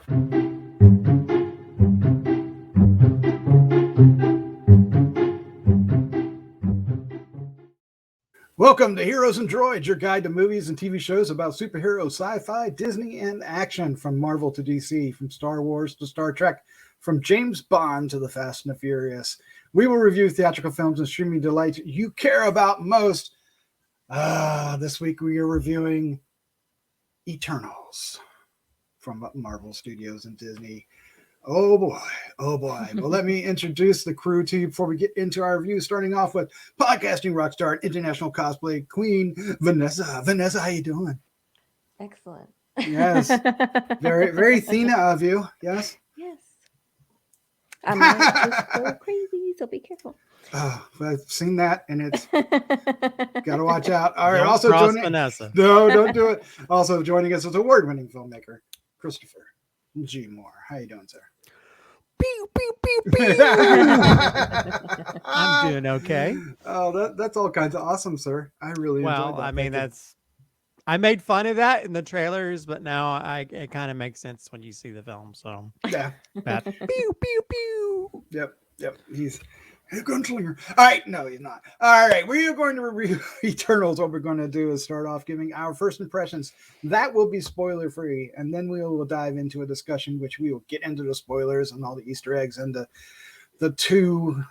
Welcome to Heroes and Droids, your guide to movies and TV shows about superheroes, sci-fi, Disney, and action, from Marvel to DC, from Star Wars to Star Trek, from James Bond to the Fast and the Furious. We will review theatrical films and streaming delights you care about most. This week we are reviewing Eternals from Marvel Studios and Disney. Oh boy. Well, let me introduce the crew to you before we get into our review, starting off with podcasting rockstar and international cosplay queen, Vanessa. Vanessa, how you doing? Excellent. Yes. Very, very Thena of you. Yes? Yes. I might just go crazy, so be careful. I've seen that, and it's got to watch out. All right. Don't Also cross joining Vanessa. No, don't do it. Also joining us is award-winning filmmaker, Christopher G. Moore. How you doing, sir? Pew, pew, pew, pew. I'm doing okay. Oh, that's all kinds of awesome, sir. I really enjoyed that. I mean, Thank you. I made fun of that in the trailers, but now it kind of makes sense when you see the film. So Yeah. that pew pew pew. Yep. He's a gunslinger. All right. No, he's not. All right. We are going to review Eternals. What we're going to do is start off giving our first impressions. That will be spoiler free. And then we will dive into a discussion, which we will get into the spoilers and all the Easter eggs and the two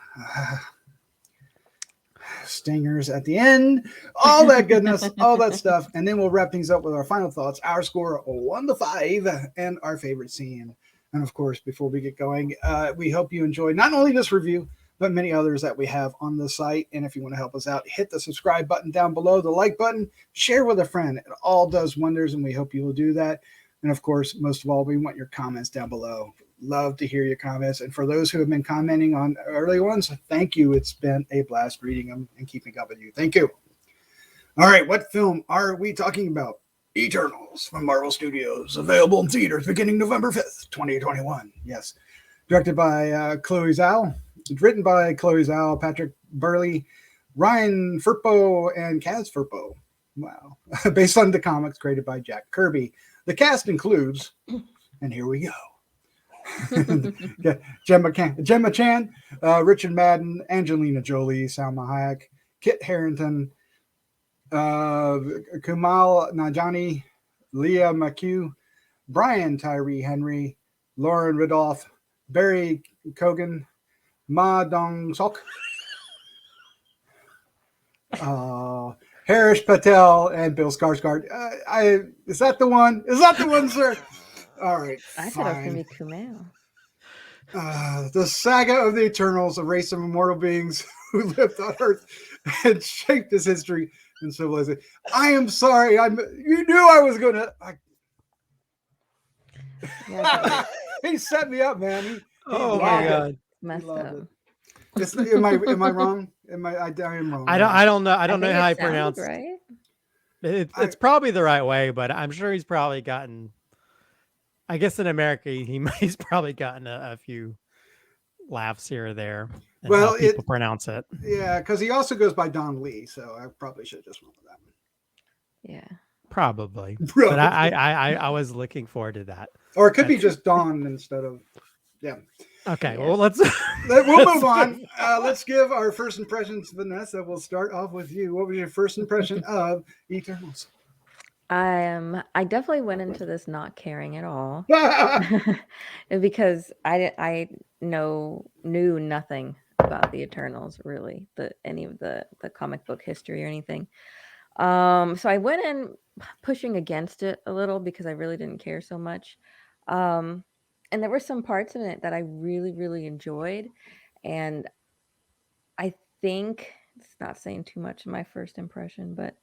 stingers at the end, all that goodness, all that stuff. And then we'll wrap things up with our final thoughts, our score 1 to 5, and our favorite scene. And of course, before we get going, we hope you enjoy not only this review, but many others that we have on the site. And if you want to help us out, hit the subscribe button down below, the like button, share with a friend. It all does wonders, and we hope you will do that. And of course, most of all, we want your comments down below. Love to hear your comments. And for those who have been commenting on early ones, thank you. It's been a blast reading them and keeping up with you. Thank you. All right, what film are we talking about? Eternals from Marvel Studios, available in theaters beginning November 5th, 2021. Yes. Directed by Chloé Zhao. Written by Chloé Zhao, Patrick Burleigh, Ryan Firpo, and Kaz Firpo. Wow. Based on the comics created by Jack Kirby. The cast includes, and here we go, Gemma Chan, Richard Madden, Angelina Jolie, Salma Hayek, Kit Harington, Kumail Nanjiani, Leah McHugh, Brian Tyree Henry, Lauren Ridolph, Barry Kogan, Ma Dong-sok, Harish Patel, and Bill Skarsgård. Is that the one? Is that the one, sir? All right. I thought it was going to be Kumail. The saga of the Eternals, a race of immortal beings who lived on Earth and shaped this history and civilization. I am sorry. You knew I was going to. He set me up, man. Oh my God. Messed up. Am I wrong? I am wrong. I don't know. I don't know how I pronounce right. It's probably the right way, but I'm sure he's probably gotten. I guess in America, he's probably gotten a few laughs here or there. Well, people pronounce it. Yeah, because he also goes by Don Lee, so I probably should have just went with that one. Yeah, probably. But I was looking forward to that. Or it could be just Don instead of. Yeah. Okay, yeah. Well, we'll move on. Let's give our first impressions. Vanessa, we'll start off with you. What was your first impression of Eternals? I definitely went into this not caring at all because I knew nothing about the Eternals, really, any of the comic book history or anything. So I went in pushing against it a little because I really didn't care so much. And there were some parts in it that I really, really enjoyed. And I think it's not saying too much in my first impression, but,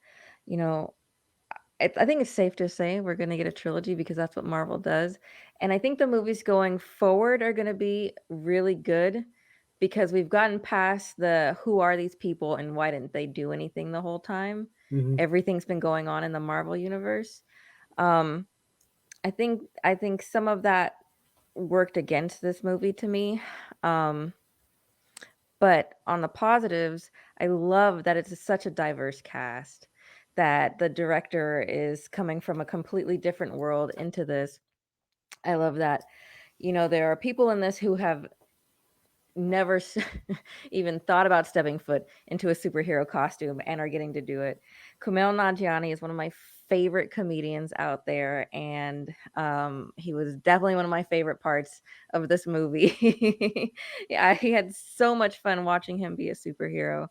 I think it's safe to say we're going to get a trilogy because that's what Marvel does. And I think the movies going forward are going to be really good because we've gotten past the who are these people and why didn't they do anything the whole time. Mm-hmm. Everything's been going on in the Marvel universe. I think some of that worked against this movie to me. But on the positives, I love that it's such a diverse cast, that the director is coming from a completely different world into this. I love that. There are people in this who have never even thought about stepping foot into a superhero costume and are getting to do it. Kumail Nanjiani is one of my favorite comedians out there, and he was definitely one of my favorite parts of this movie. Yeah, he had so much fun watching him be a superhero.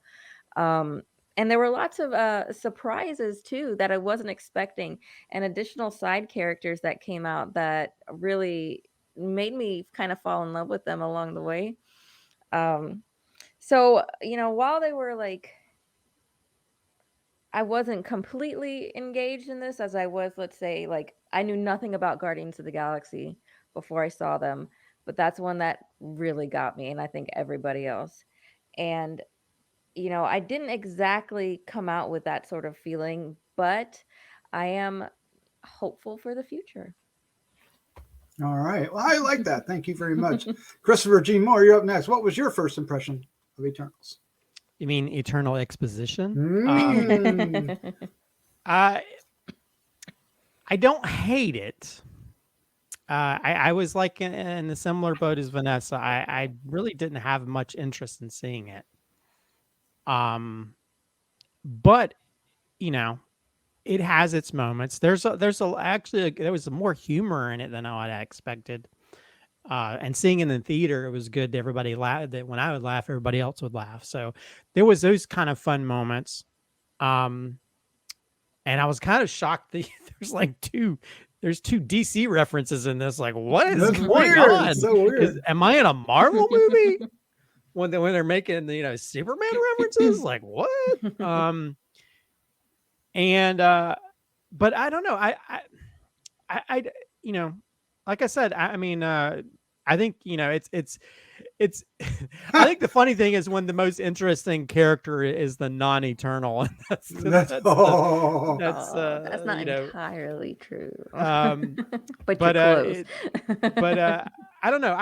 And there were lots of surprises too that I wasn't expecting, and additional side characters that came out that really made me kind of fall in love with them along the way. Um, so, while they were like, I wasn't completely engaged in this as I was, let's say, like, I knew nothing about Guardians of the Galaxy before I saw them, but that's one that really got me, and I think everybody else. And, I didn't exactly come out with that sort of feeling, but I am hopeful for the future. All right. Well, I like that. Thank you very much. Christopher G. Moore, you're up next. What was your first impression of Eternals? You mean Eternal Exposition? I don't hate it. I was like in a similar boat as Vanessa. I really didn't have much interest in seeing it. But it has its moments. There was more humor in it than I had expected. And seeing it in the theater, it was good. Everybody laughed. That when I would laugh, everybody else would laugh. So there was those kind of fun moments. And I was kind of shocked that there's two DC references in this. Like, what is going on? It's so weird. Am I in a Marvel movie? when they're making Superman references? Like, what? But I don't know. I like I said, I mean, I think it's I think the funny thing is when the most interesting character is the non-eternal, and that's not entirely true. But you're close. I don't know.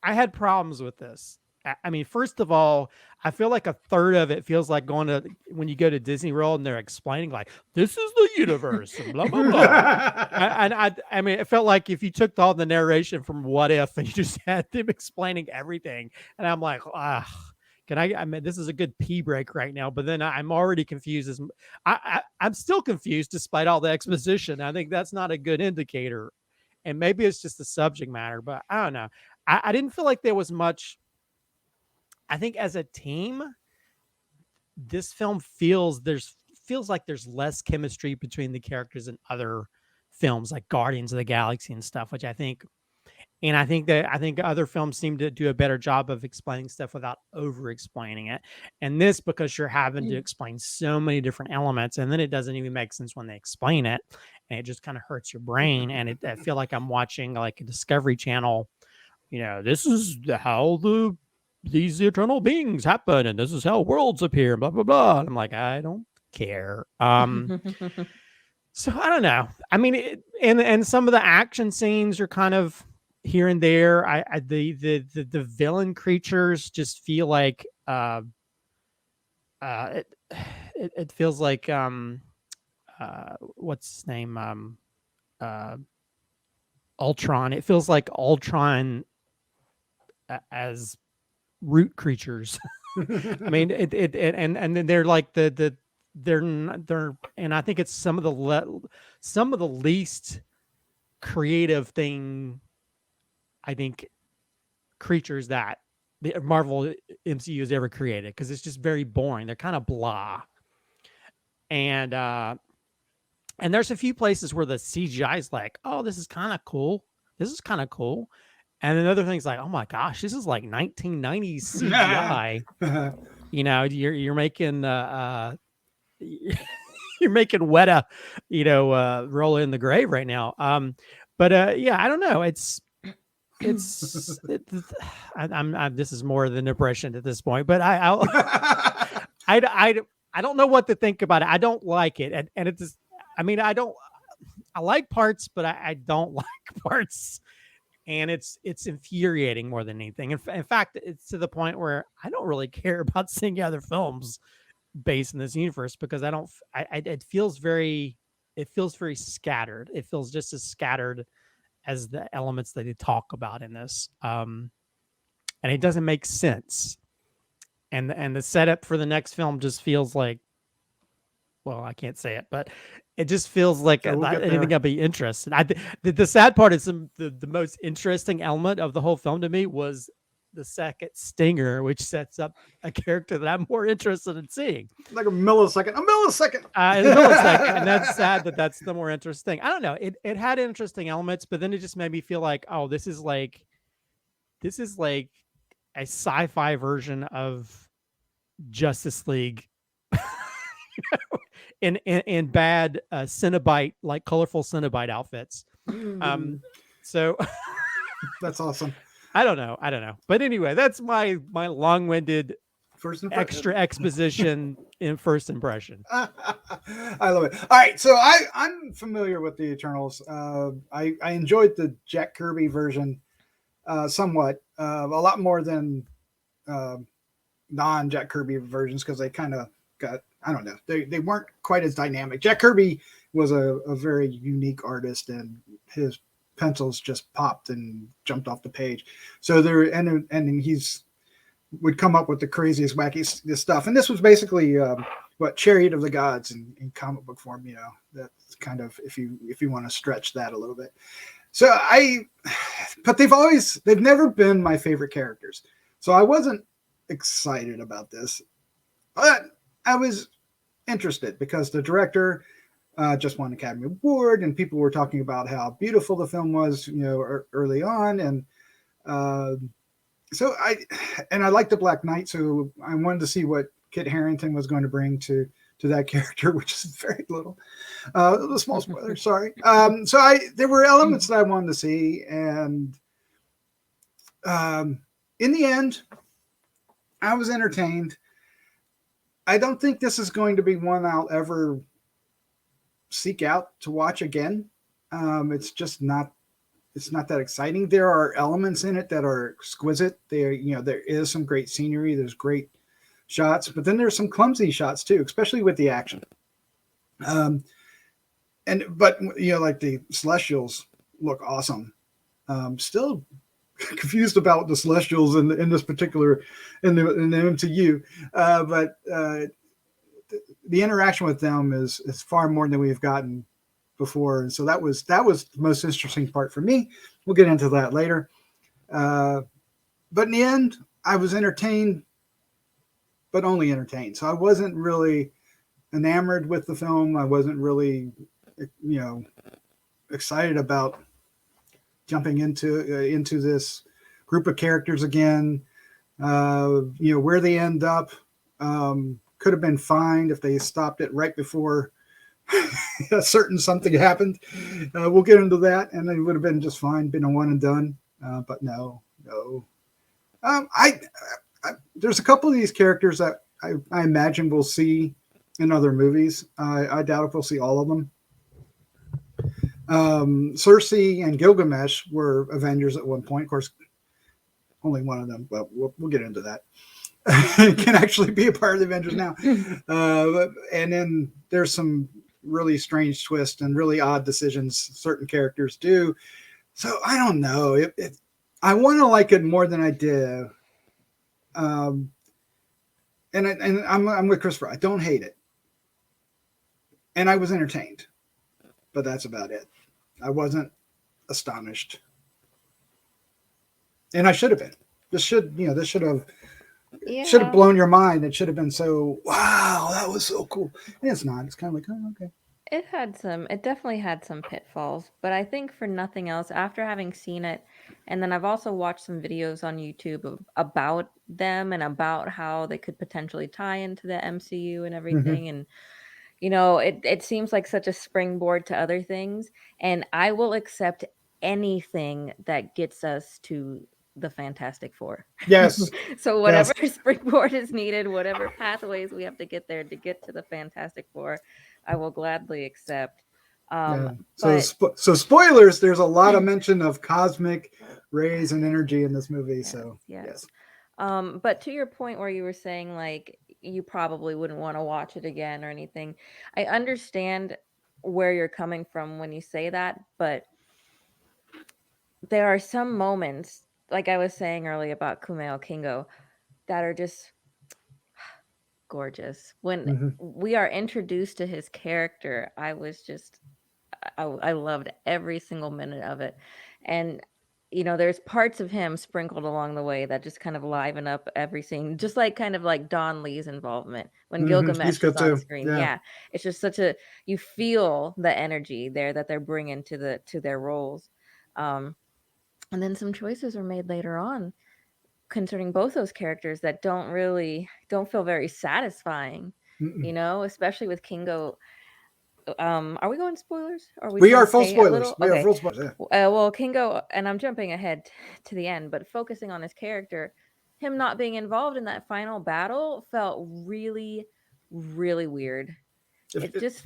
I had problems with this. I mean, first of all, I feel like a third of it feels like when you go to Disney World and they're explaining like, this is the universe and blah, blah, blah. I mean, it felt like if you took all the narration from What If and you just had them explaining everything. And I'm like, I mean, this is a good pee break right now, but then I'm already confused. I'm still confused despite all the exposition. I think that's not a good indicator. And maybe it's just the subject matter, but I don't know. I didn't feel like there was much. I think as a team, this film feels like there's less chemistry between the characters in other films like Guardians of the Galaxy and stuff, which I think other films seem to do a better job of explaining stuff without over explaining it. And this, because you're having to explain so many different elements, and then it doesn't even make sense when they explain it, and it just kind of hurts your brain. And I feel like I'm watching like a Discovery Channel. This is how these eternal beings happen, and this is how worlds appear, blah blah blah. And I'm like, I don't care. So I don't know. I mean, and some of the action scenes are kind of here and there. The villain creatures just feel like it feels like what's his name, Ultron. It feels like Ultron as root creatures. I mean, and then they're like they're and I think it's some of the least creative thing, I think, creatures that the Marvel MCU has ever created, because it's just very boring. They're kind of blah. And there's a few places where the CGI is like, oh, this is kind of cool. This is kind of cool. And then other things like, oh my gosh, this is like 1990s CGI. You're making you're making Weta, roll in the grave right now. Yeah, I don't know. I'm this is more than depression at this point, but I don't know what to think about it. I don't like it. And it's, I mean, I like parts, but I don't like parts. And it's infuriating more than anything. In fact, it's to the point where I don't really care about seeing other films based in this universe, because it feels very scattered. It feels just as scattered as the elements that they talk about in this. And it doesn't make sense. And the setup for the next film just feels like, well, I can't say it, but it just feels like So we'll not get anything there. I'd be interested. The sad part is the most interesting element of the whole film to me was the second stinger, which sets up a character that I'm more interested in seeing. Like a millisecond. In a millisecond, and that's sad that that's the more interesting. I don't know. It had interesting elements, but then it just made me feel like, oh, this is like a sci-fi version of Justice League in bad Cenobite, like colorful Cenobite outfits. So that's awesome. I don't know. But anyway, that's my long-winded extra exposition in first impression. I love it. All right, so I'm familiar with the Eternals. I enjoyed the Jack Kirby version somewhat, a lot more than non-Jack Kirby versions, because they kind of got, I don't know, they weren't quite as dynamic. Jack Kirby was a very unique artist, and his pencils just popped and jumped off the page. So there, and he's would come up with the craziest, wacky stuff. And this was basically what Chariot of the Gods in comic book form. You know, that's kind of, if you want to stretch that a little bit. So but they've never been my favorite characters. So I wasn't excited about this, but I was interested because the director just won an Academy Award, and people were talking about how beautiful the film was, you know, early on. And so I liked the Black Knight, so I wanted to see what Kit Harington was going to bring to that character, which is very little. The small spoiler, sorry. So there were elements that I wanted to see, and in the end, I was entertained. I don't think this is going to be one I'll ever seek out to watch again. It's just not. It's not that exciting. There are elements in it that are exquisite. There is some great scenery. There's great shots, but then there's some clumsy shots too, especially with the action. But like the Celestials look awesome. Still confused about the Celestials in this particular in the MCU, but the interaction with them is far more than we've gotten before, and so that was the most interesting part for me. We'll get into that later, but in the end, I was entertained, but only entertained. So I wasn't really enamored with the film. I wasn't really, excited about jumping into this group of characters again. Where they end up could have been fine if they stopped it right before a certain something happened. We'll get into that, and it would have been just fine, been a one and done. But no. There's a couple of these characters that I imagine we'll see in other movies. I doubt if we'll see all of them. Cersei and Gilgamesh were Avengers at one point. Of course, only one of them, but we'll get into that. Can actually be a part of the Avengers now. And then there's some really strange twists and really odd decisions certain characters do. So I don't know. I want to like it more than I do. And I'm with Christopher. I don't hate it. And I was entertained. But that's about it. I wasn't astonished. And I should have been. This should have blown your mind. It should have been so, wow, that was so cool. And it's not. It's kind of like, oh, okay. It definitely had some pitfalls, but I think for nothing else, after having seen it, and then I've also watched some videos on YouTube about them and about how they could potentially tie into the MCU and everything. And, it seems like such a springboard to other things. And I will accept anything that gets us to the Fantastic Four. Yes. So whatever springboard is needed, whatever pathways we have to get there to get to the Fantastic Four, I will gladly accept. So spoilers, there's a lot of mention of cosmic rays and energy in this movie. Yes, so yes. But to your point where you were saying like you probably wouldn't want to watch it again or anything, I understand where you're coming from when you say that, but there are some moments, like I was saying earlier about Kumail Kingo, that are just gorgeous. When Hmm. we are introduced to his character, I was just I loved every single minute of it. And there's parts of him sprinkled along the way that just kind of liven up every scene, just like kind of like Don Lee's involvement when Hmm. He's Gilgamesh is good on too. screen. Yeah. Yeah, it's just such a you feel the energy there that they're bringing to their roles. Um, and then some choices are made later on concerning both those characters that don't feel very satisfying. Mm-mm. Especially with Kingo. Are we going spoilers? Or are we We trying are to full stay a spoilers. little? We are Okay. full spoilers. Well, Kingo, and I'm jumping ahead to the end, but focusing on his character, him not being involved in that final battle felt really, really weird. Yeah. It just,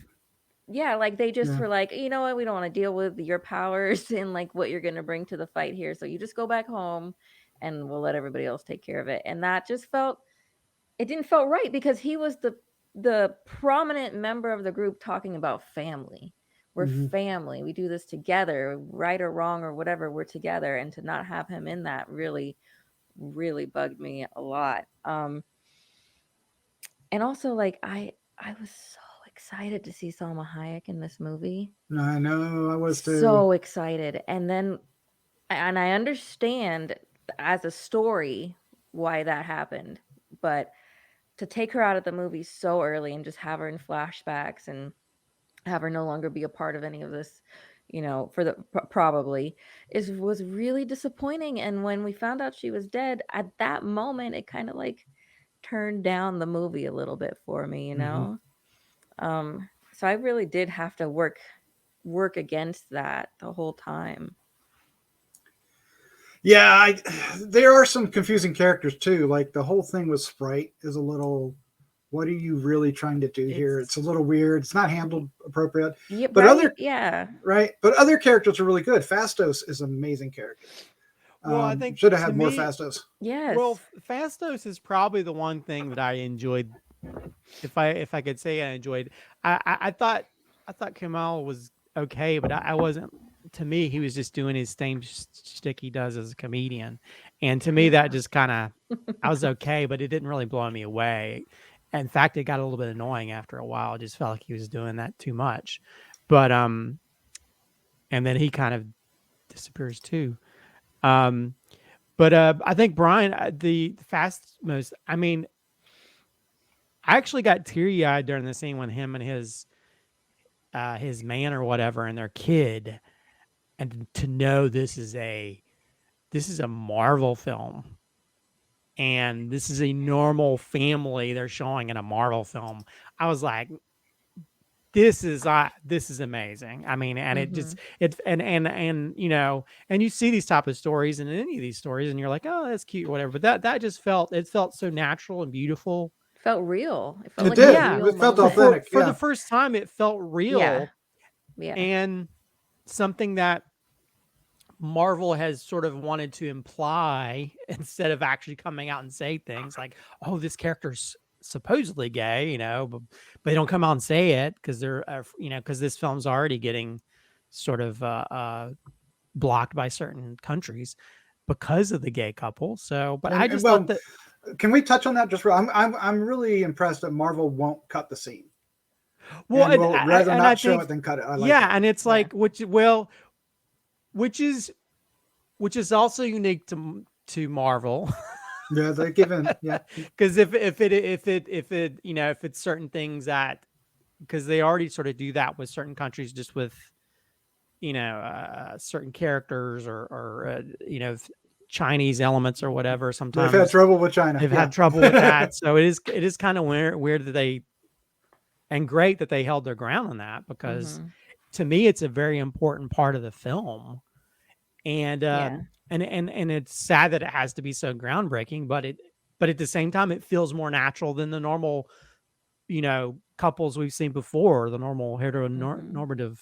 yeah, like they just Yeah. were like, you know what, we don't want to deal with your powers and like what you're going to bring to the fight here. So you just go back home and we'll let everybody else take care of it. And that just felt it didn't feel right because he was the prominent member of the group talking about family. We're Hmm. family. We do this together, right or wrong or whatever. We're together, and to not have him in that really, really bugged me a lot. And also like I was so excited to see Salma Hayek in this movie. I know. I was too. So excited, and I understand as a story why that happened, but to take her out of the movie so early and just have her in flashbacks and have her no longer be a part of any of this, for the probably is was really disappointing. And when we found out she was dead, at that moment, it kind of like turned down the movie a little bit for me. Hmm. So I really did have to work against that the whole time. Yeah, there are some confusing characters too. Like the whole thing with Sprite is a little. What are you really trying to do here? It's a It's little weird. It's not handled appropriate. Yeah, But right. other Yeah. right, but other characters are really good. Fastos is an amazing character. well, I think Should have to had more me, Fastos. well, Yes. Fastos is probably the one thing that I enjoyed. If I could say I enjoyed, I thought Kamal was okay, but I wasn't. To me, he was just doing his same shtick he does as a comedian, and to me, that Yeah. just kind of I was okay, but it didn't really blow me away. In fact, it got a little bit annoying after a while. I just felt like he was doing that too much, but and then he kind of disappears too. Um, but I think Brian, the fast most. I mean, I actually got teary eyed during the scene when him and his man or whatever and their kid, and to know this is a Marvel film and this is a normal family they're showing in a Marvel film. I was like, this is amazing. I mean, and it Hmm. just it and and you see these type of stories and in any of these stories and you're like, oh, that's cute or whatever. But that just felt so natural and beautiful. Felt real. It felt It like a did. Yeah. real It felt moment. For authentic. for the Yeah. first time it felt Yeah. real Yeah. and something that Marvel has sort of wanted to imply instead of actually coming out and say things like, "Oh, this character's supposedly gay," but they don't come out and say it because they're, because this film's already getting sort of blocked by certain countries because of the gay couple. So, but I And just thought well, that, can we touch on that just real? I'm really impressed that Marvel won't cut the scene well, and and will I rather and I not show think, it than cut it. I like yeah, it. and it's Yeah. like which is also unique to Marvel. Yeah, they give in. Yeah. Because if it's certain things that, because they already sort of do that with certain countries, just with certain characters or Chinese elements or whatever. They've had Sometimes trouble with China. they've Yeah. had trouble with that. So it is kind of weird that they, and great that they held their ground on that, because Hmm. to me it's a very important part of the film. And Yeah. and it's sad that it has to be so groundbreaking, but at the same time it feels more natural than the normal couples we've seen before, the normal Hmm. heteronormative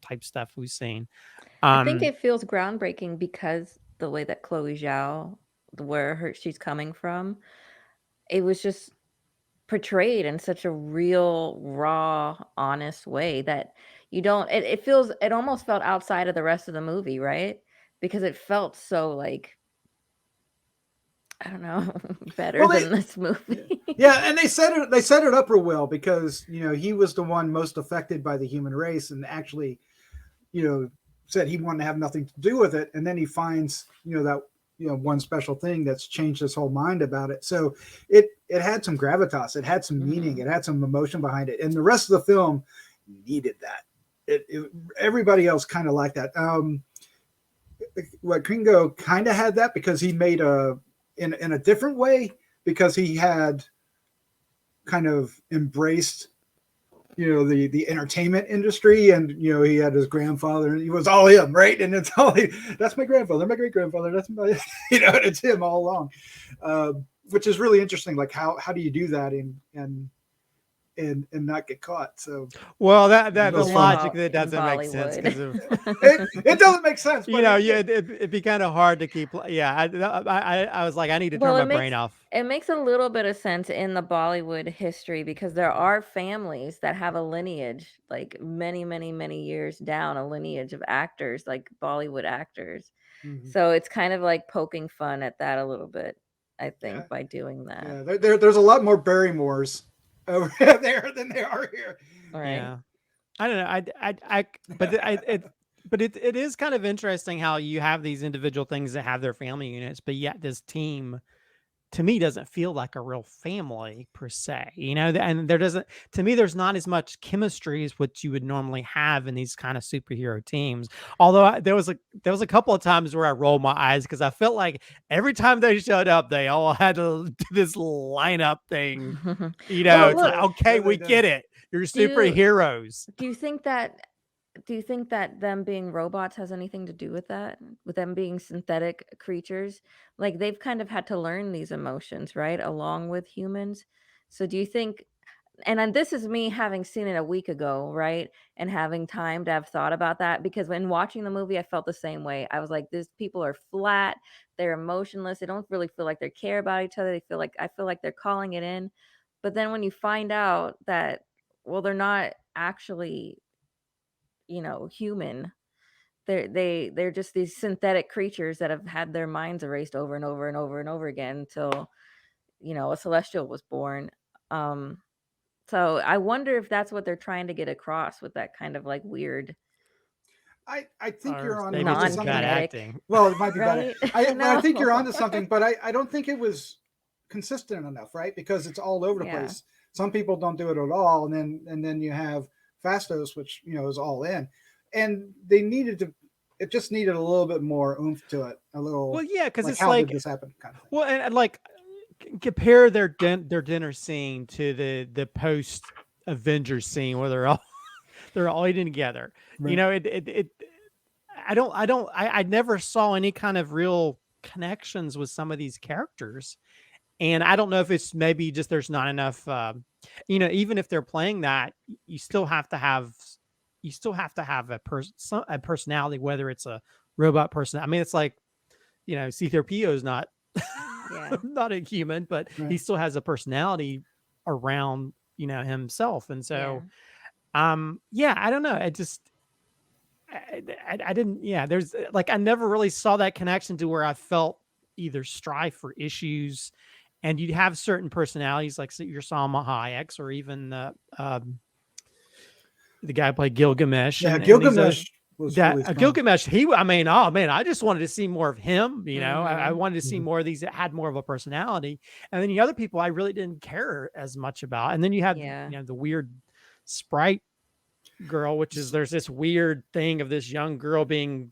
type stuff we've seen. I think um it feels groundbreaking because the way that Chloe Zhao, where she's coming from, it was just portrayed in such a real, raw, honest way that you don't. It almost felt outside of the rest of the movie, right? because it felt so like, I don't know, better Well, than this movie. yeah, and they set it up real well because he was the one most affected by the human race, and actually, said he wanted to have nothing to do with it, and then he finds that one special thing that's changed his whole mind about it. So it had some gravitas, it had some meaning, it had some emotion behind it, and the rest of the film needed that. Everybody else kind of liked that. What Kringo kind of had that because he made in a different way, because he had kind of embraced the entertainment industry, and he had his grandfather, and he was all him, right? And it's all that's my grandfather, my great grandfather, that's my it's him all along, which is really interesting. Like how do you do that and not get caught? So well, that the logic that doesn't make sense because of it doesn't make sense. But it'd be kind of hard to keep. Yeah, I was like, I need to turn my brain off. It makes a little bit of sense in the Bollywood history because there are families that have a lineage, like many, many, many years down, a lineage of actors, like Bollywood actors. So it's kind of like poking fun at that a little bit, I think, by doing that. Yeah, there's a lot more Barrymores over there than there are here. Right. Yeah, I don't know. But it is kind of interesting how you have these individual things that have their family units, but yet this team, to me, doesn't feel like a real family per se, and to me, there's not as much chemistry as what you would normally have in these kind of superhero teams. Although there was a couple of times where I rolled my eyes because I felt like every time they showed up, they all had to do this lineup thing. It's like, okay, we get it. You're superheroes. Do you think that them being robots has anything to do with that? With them being synthetic creatures? Like they've kind of had to learn these emotions, right? Along with humans. So do you think, and this is me having seen it a week ago, right? And having time to have thought about that, because when watching the movie, I felt the same way. I was like, these people are flat. They're emotionless. They don't really feel like they care about each other. I feel like they're calling it in. But then when you find out that, well, they're not actually human, they're just these synthetic creatures that have had their minds erased over and over and over and over again until a celestial was born. So I wonder if that's what they're trying to get across with that kind of like weird, I think you're on non-kinetic acting. Well, it might be right? better. I think you're onto something, but I don't think it was consistent enough, right? Because it's all over the place. Some people don't do it at all, and then you have Fastos, which is all in, and it just needed a little bit more oomph to it, a little. Well, yeah, because it's how like did this happen kind of thing. Well, and like compare their dinner scene to the post Avengers scene where they're all eating together. Right. I never saw any kind of real connections with some of these characters. And I don't know if it's maybe just there's not enough, even if they're playing that, you still have to have a personality, whether it's a robot person. I mean, it's like, C-3PO is not not a human, but he still has a personality around, himself. And so, I don't know. I didn't. Yeah, there's like I never really saw that connection to where I felt either strife or issues. And you'd have certain personalities like your Salma Hayek, or even the guy who played Gilgamesh. Yeah, Gilgamesh was Gilgamesh. I just wanted to see more of him. I wanted to see more of these that had more of a personality. And then the other people I really didn't care as much about. And then you had the weird sprite girl, which is there's this weird thing of this young girl being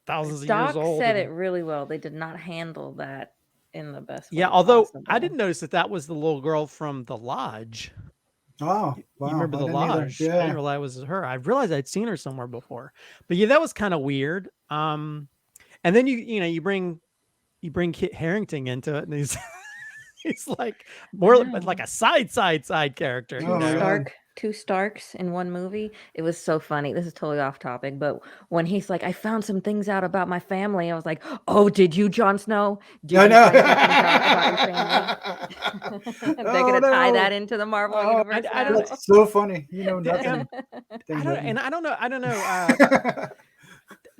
thousands of years old. Said it really well. They did not handle that in the best way although possible. I didn't notice that was the little girl from the lodge. Oh, wow. You remember the lodge? Yeah. I didn't realize it was her. I realized I'd seen her somewhere before, but that was kind of weird. And then you bring Kit Harington into it, and he's like more like a side character. Two Starks in one movie. It was so funny. This is totally off topic, but when he's like, I found some things out about my family, I was like, oh, did you, Jon Snow? Did you find something out about your family? They're going to tie that into the Marvel universe. That's so funny. Nothing. I don't know.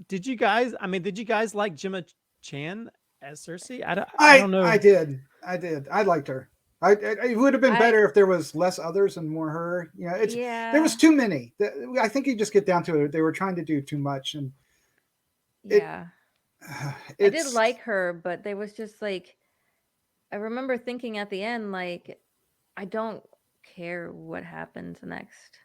did you guys? I mean, did you guys like Gemma Chan as Cersei? I don't know. I did. I liked her. It would have been better if there was less others and more her. There was too many. I think you just get down to it. They were trying to do too much, and I did like her, but there was just like, I remember thinking at the end, like, I don't care what happens next.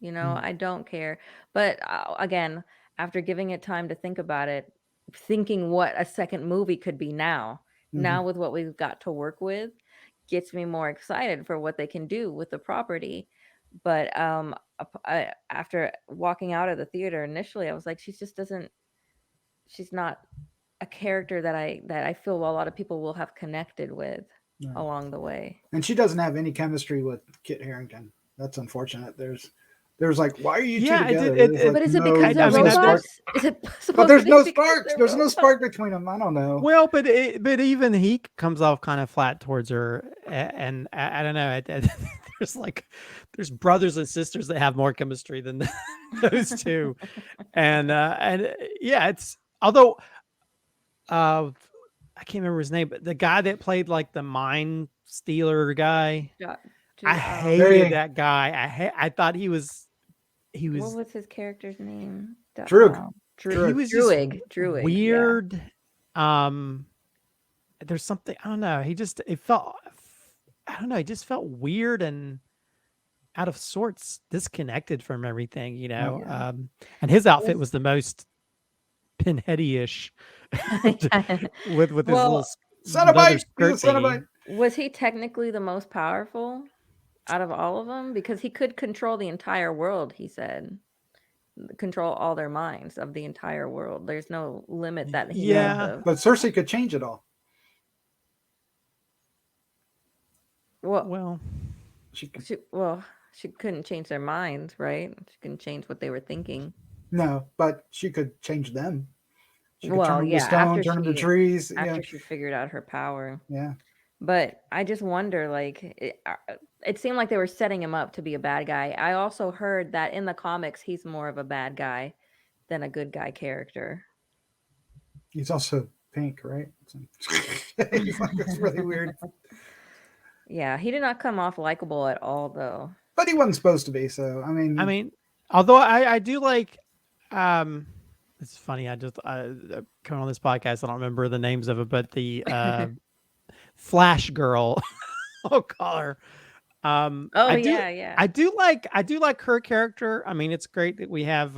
I don't care. But again, after giving it time to think about it, thinking what a second movie could be now with what we've got to work with, gets me more excited for what they can do with the property. But after walking out of the theater initially, I was like, she's not a character that I feel a lot of people will have connected with along the way. And she doesn't have any chemistry with Kit Harington. That's unfortunate. There's like, why are you two together? But is it because they're robots? Is it but there's no sparks. There's no spark between them. I don't know. Well, but even he comes off kind of flat towards her, and I don't know. There's brothers and sisters that have more chemistry than those two, and yeah, it's although I can't remember his name, but the guy that played like the mind stealer guy. I hated that guy. I thought he was. What was his character's name? Droog. He was Druig. Weird. Yeah. There's something, I don't know. He just felt weird and out of sorts, disconnected from everything, and his outfit was the most pinheady-ish with his little Cenobite. Was he technically the most powerful out of all of them? Because he could control the entire world, he said. Control all their minds of the entire world. There's no limit that he has. But Cersei could change it all. Well, she couldn't change their minds, right? She couldn't change what they were thinking. No, but she could change them. She could turn them to stone, turn them to trees. After she figured out her power. Yeah. But I just wonder, like, it seemed like they were setting him up to be a bad guy. I also heard that in the comics, he's more of a bad guy than a good guy character. He's also pink, right? It's really weird. Yeah, he did not come off likable at all, though. But he wasn't supposed to be, so, I mean, although I do like, it's funny, I come on this podcast, I don't remember the names of it, but the Flash girl, I'll call her. I do like her character. I mean, it's great that we have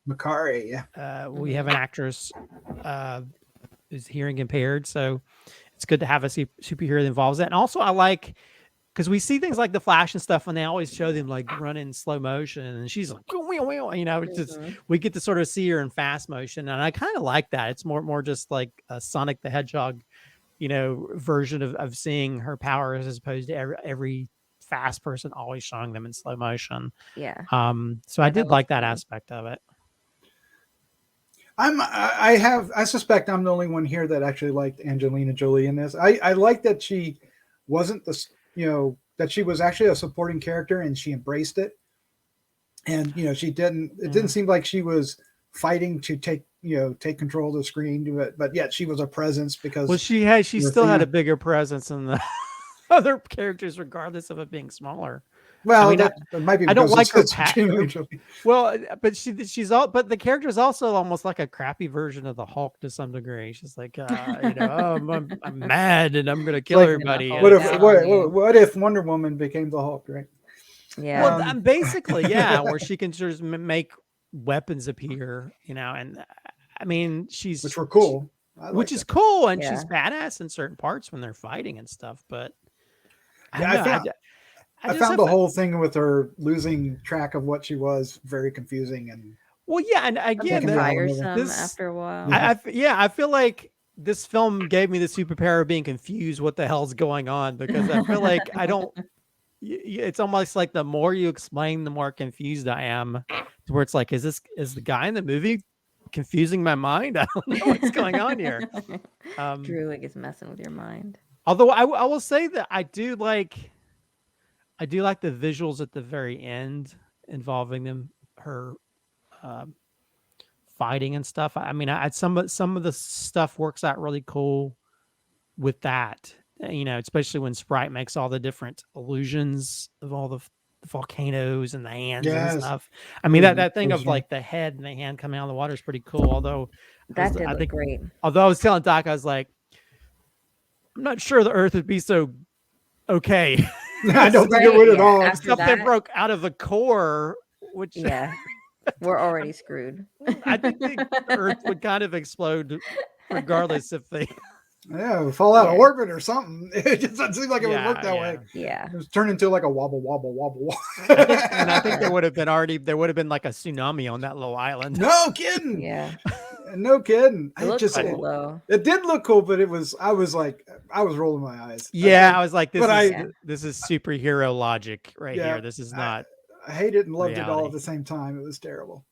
Makari. We have an actress who's hearing impaired, so it's good to have a superhero that involves that. And also, I like because we see things like the Flash and stuff, and they always show them like running in slow motion, and she's like, it's just, we get to sort of see her in fast motion, and I kind of like that. It's more just like a Sonic the Hedgehog, version of seeing her powers as opposed to every fast person always showing them in slow motion. Yeah. So I did like that aspect of it. I suspect I'm the only one here that actually liked Angelina Jolie in this. I like that she wasn't that she was actually a supporting character and she embraced it. And, it didn't seem like she was fighting to take control of the screen, but yet she was a presence because she still had a bigger presence than the other characters, regardless of it being smaller. Well, that might be. I don't like her. Well, but but the character is also almost like a crappy version of the Hulk to some degree. She's like, I'm mad and I'm gonna kill everybody. What if Wonder Woman became the Hulk, right? Yeah. Well, basically, yeah, where she can just make weapons appear, and I mean, which were cool, which is cool, and she's badass in certain parts when they're fighting and stuff. But I found the whole thing with her losing track of what she was very confusing and and again, tiresome after a while. I feel like this film gave me the superpower of being confused what the hell's going on, because I feel like I don't. It's almost like the more you explain, the more confused I am. To where it's like, is the guy in the movie confusing my mind? I don't know what's going on here. Druig is messing with your mind. Although I will say that I do like the visuals at the very end involving her fighting and stuff. I mean, some of the stuff works out really cool with that, especially when Sprite makes all the different illusions of all the volcanoes and the hands and stuff. I mean, that thing of like the head and the hand coming out of the water is pretty cool. Although that did look great. Although I was telling Doc, I was like, I'm not sure the Earth would be so okay. I don't think it would at all. Something broke out of the core, which we're already screwed. I think the Earth would kind of explode regardless if they fall out of orbit or something. It just doesn't seem like it would work that way. Yeah, it was turned into like a wobble. I think there would have been like a tsunami on that little island. No kidding. Yeah. No kidding. It looked cool, though. It did look cool, but I was rolling my eyes. I was like, this is superhero logic right here. This is not. I hate it and loved it all at the same time. It was terrible.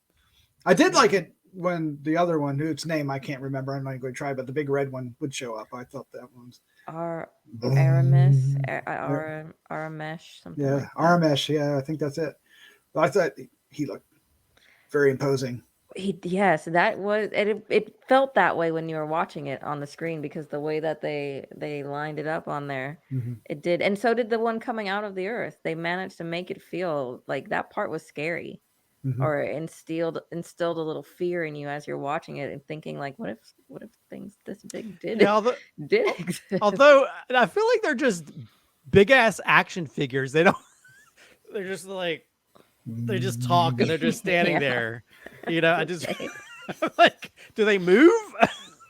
I did like it when the other one, whose name I can't remember, I'm not going to try, but the big red one would show up. I thought that one's Aramesh, something. Yeah, like Aramesh. Yeah, I think that's it. But I thought he looked very imposing. That was it felt that way when you were watching it on the screen, because the way that they lined it up on there, it did. And so did the one coming out of the earth. They managed to make it feel like that part was scary, or instilled a little fear in you as you're watching it and thinking like, what if things this big did exist? Although I feel like they're just big ass action figures. They're just like, they just talk and they're just standing there. I just like, do they move?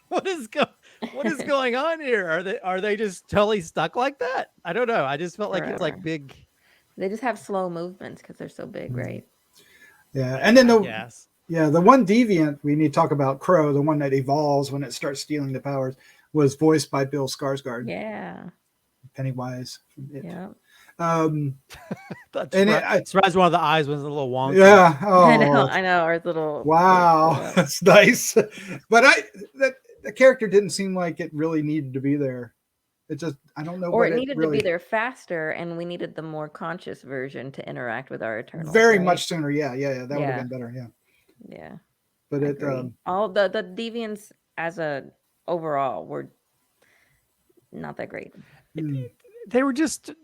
What is going on here? Are they just totally stuck like that? I don't know. I just felt like it's like big. They just have slow movements because they're so big, right? Yeah, and then the one deviant we need to talk about, Crow, the one that evolves when it starts stealing the powers, was voiced by Bill Skarsgård. Yeah, Pennywise. Yeah. It's surprised one of the eyes was a little wonky. Yeah. I know. Our little. Wow, that's nice. But the character didn't seem like it really needed to be there. It just, I don't know. Or it needed to be there faster, and we needed the more conscious version to interact with our Eternals. Very much sooner. Yeah. That would have been better. Yeah. Yeah. But all the deviants as a overall were not that great. They were just.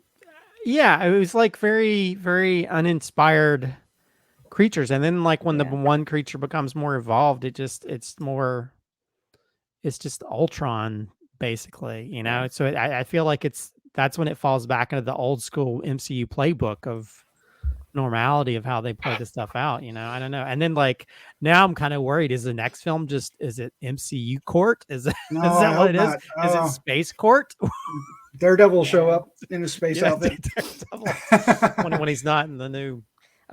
Yeah, it was like very, very uninspired creatures. And then like when the one creature becomes more evolved, it's just Ultron, basically, So I feel like that's when it falls back into the old school MCU playbook of normality of how they play the stuff out, I don't know. And then like now I'm kind of worried, is the next film is it MCU court? Is that what it is? Is it Space Court? Daredevil will show up in a space outfit when he's not in the new.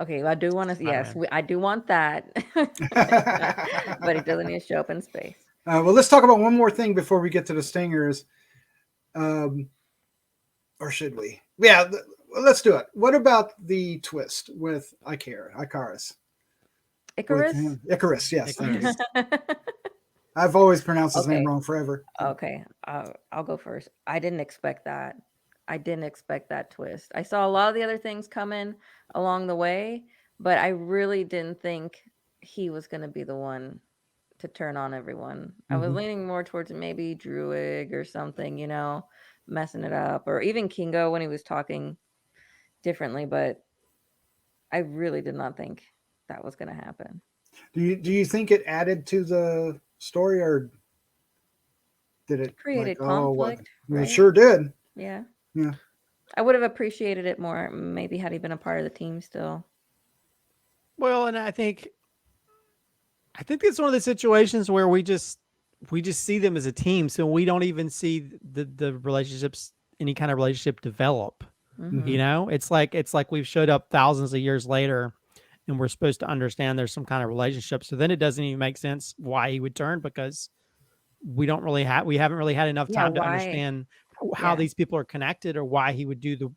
Okay, I do want to. Yes, I do want that, but he doesn't need to show up in space. Well, let's talk about one more thing before we get to the stingers, or should we? Yeah, let's do it. What about the twist with Icarus? Icarus, yes. Icarus. I've always pronounced his name wrong forever. Okay, I'll go first. I didn't expect that. I didn't expect that twist. I saw a lot of the other things coming along the way, but I really didn't think he was going to be the one to turn on everyone. I was leaning more towards maybe Druig or something, messing it up, or even Kingo when he was talking differently, but I really did not think that was going to happen. Do you think it added to the story, or did it created conflict? Right? It sure did. Yeah. Yeah. I would have appreciated it more, maybe had he been a part of the team still. Well, and I think it's one of the situations where we just see them as a team, so we don't even see the relationships, any kind of relationship develop. It's like we've showed up thousands of years later, and we're supposed to understand there's some kind of relationship. So then it doesn't even make sense why he would turn, because we haven't really had enough time to understand how these people are connected, or why he would do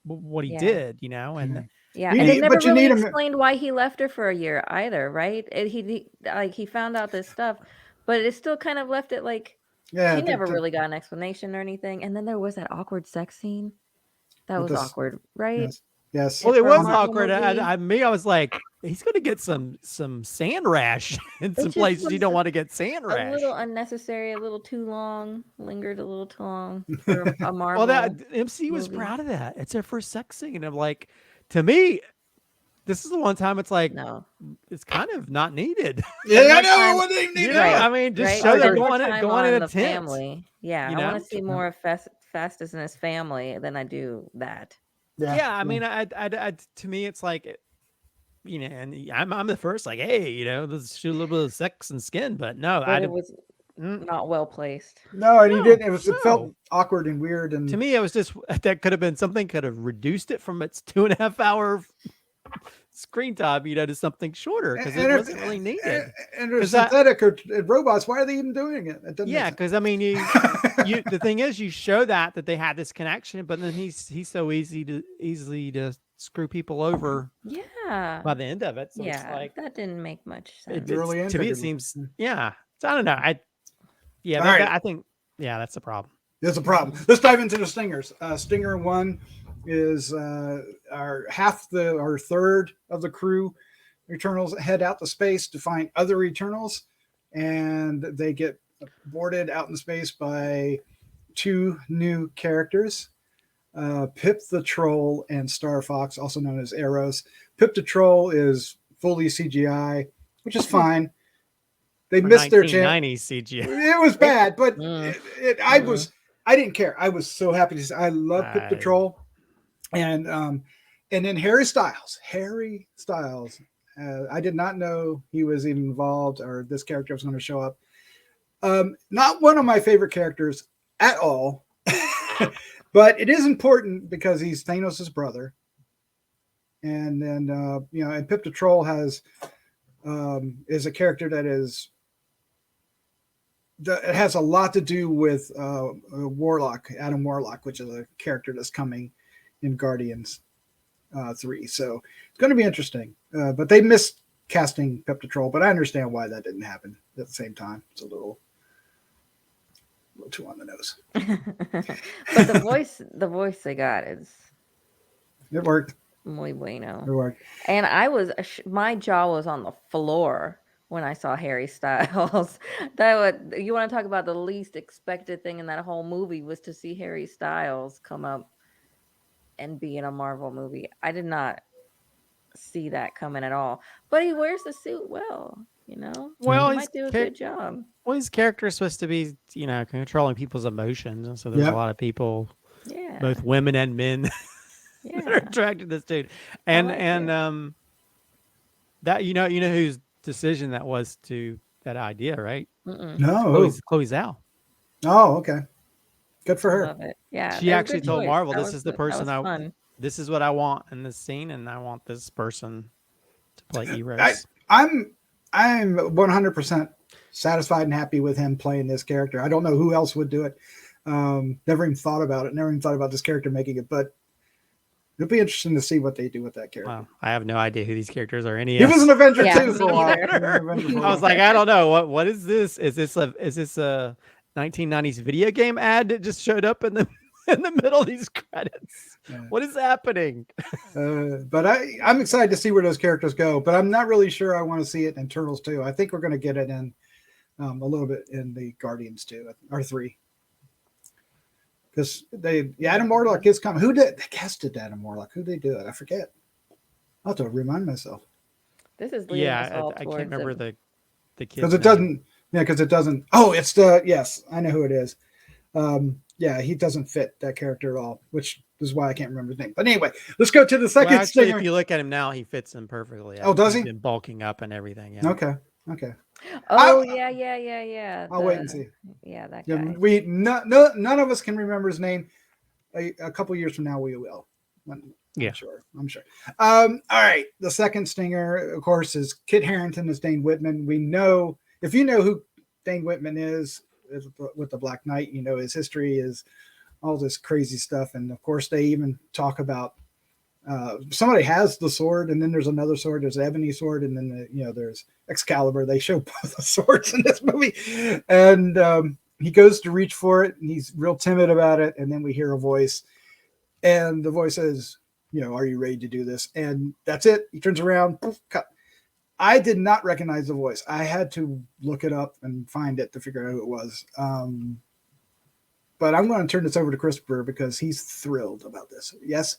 what he did, and and they never really explained why he left her for a year either, right? He found out this stuff, but it still kind of left it like he never really got an explanation or anything. And then there was that awkward sex scene. That was awkward, right? Yes. Well, it For a was Marvel awkward. movie. I was like, he's going to get some sand rash in some just places you was don't want to get sand a rash. little unnecessary, a little too long, lingered a little too long for a Marvel. Well, that MC was movie. proud of that. It's their first sex scene, and I'm like, to me, this is the one time it's like, No. it's kind of not needed. Yeah, I more know. time- What they need. You know, Right. I mean, just Right? show them Spend more going time in on a the tent. family. Yeah, you I want know? to see more of Festus and his family than I do that. Yeah, I mean, I to me, it's like, you know, and I'm the first, like, hey, you know, let's shoot a little bit of sex and skin, but no, But it was not well placed. No, and he No, didn't. It felt no. awkward and weird. And To me, it was just that could have been something could have reduced it from its 2.5 hour screen time, you know, to something shorter because it wasn't really needed. And they're synthetic or robots. Why are they even doing it? It doesn't. Yeah, because I mean, you the thing is, you show that they had this connection, but then he's so easily to screw people over. Yeah. By the end of it, so yeah, it's like that didn't make much sense. to me, it seems yeah. So I don't know. I think that's the problem. There's a problem. Let's dive into the stingers. Stinger 1 is our third of the crew. Eternals head out to space to find other Eternals, and they get boarded out in space by 2 new characters, Pip the Troll and Star Fox, also known as Eros. Pip the Troll is fully CGI, which is fine. They missed their chance. CGI. It was bad, but I didn't care. I was so happy to see. I love Pip the Troll, and then Harry Styles. I did not know he was even involved, or this character was going to show up. Not one of my favorite characters at all, but it is important because he's Thanos' brother, and then and Pip the Troll is a character that it has a lot to do with Warlock, Adam Warlock, which is a character that's coming in Guardians 3. So it's going to be interesting. But they missed casting Pip the Troll, but I understand why that didn't happen at the same time. It's a little too on the nose. But the voice they got it worked. Muy bueno. It worked. And my jaw was on the floor when I saw Harry Styles. You want to talk about the least expected thing in that whole movie was to see Harry Styles come up and be in a Marvel movie. I did not see that coming at all. But he wears the suit well, you know? Well, he might do a good job. Well, his character is supposed to be, you know, controlling people's emotions. And so there's a lot of people, both women and men, that are attracted to this dude. And that you know whose decision that was to that idea, right? No, Chloé Zhao. Oh, okay. Good for her. Love it. Yeah, she actually told Marvel, that "This is the person this is what I want in this scene, and I want this person to play Heroes." I'm 100% satisfied and happy with him playing this character. I don't know who else would do it. Never even thought about it. Never even thought about this character making it, but it'll be interesting to see what they do with that character. Wow. I have no idea who these characters are. He was an Avenger too for a while. I was like, I don't know. What is this? Is this a 1990s video game ad that just showed up in the middle of these credits? Yeah. What is happening? But I'm excited to see where those characters go, but I'm not really sure I want to see it in Turtles 2. I think we're going to get it in a little bit in the Guardians 2 or 3. Because Adam Warlock is coming. Who did they casted Adam Warlock? Who did they do it? I forget. I'll have to remind myself. This is I can't remember the kid. Because it doesn't. Yeah, because it doesn't. Oh, it's yes, I know who it is. He doesn't fit that character at all, which is why I can't remember his name. But anyway, let's go to the second. Well, actually, if you look at him now, he fits him perfectly. Oh, does he? He's been bulking up and everything. Yeah. Okay. Oh, yeah. I'll wait and see. Yeah, that guy. None of us can remember his name. A couple years from now, we will. I'm sure. All right. The second stinger, of course, is Kit Harington as Dane Whitman. We know, if you know who Dane Whitman is with the Black Knight, you know his history is all this crazy stuff. And of course, they even talk about somebody has the sword, and then there's another sword. There's the ebony sword, and then there's Excalibur. They show both the swords in this movie, and he goes to reach for it, and he's real timid about it. And then we hear a voice, and the voice says, are you ready to do this? And that's it. He turns around, poof, cut. I did not recognize the voice. I had to look it up and find it to figure out who it was. But I'm going to turn this over to Christopher because he's thrilled about this. Yes?